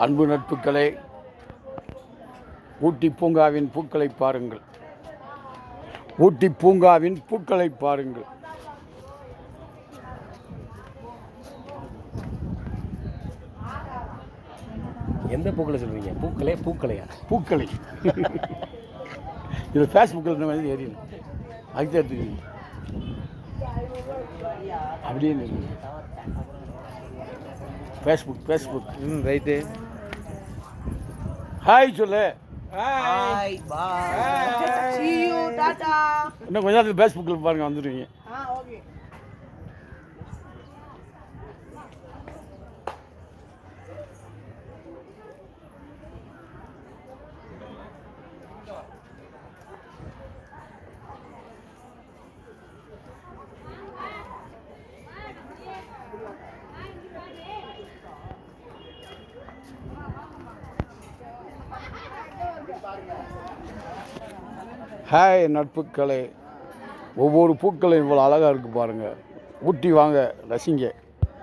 அன்பு நட்புகளே, ஊட்டி பூங்காவின் பூக்களை பாருங்கள். ஊட்டி பூங்காவின் பூக்களை பாருங்கள். எந்த பூக்களை சொல்றீங்க? பூக்களே பூக்களையா? பூக்களை இது ஃபேஸ்புக்கில் இந்த மாதிரி ஏறிடும். அதுக்கு எடுத்துக்கிறீங்க அப்படியே ஃபேஸ்புக் ரைட்டு. ஹாய் சொல்லு. Hi bye see you Tata. இன்னும் கொஞ்ச நேரத்தில் ஃபேஸ்புக்கில் பாருங்கள், வந்துடுவீங்க. ஓகே. ஹாய் நட்புக்களே, ஒவ்வொரு பூக்களும் இவ்வளோ அழகாக இருக்குது பாருங்கள். ஊட்டி வாங்க, ரசிங்க.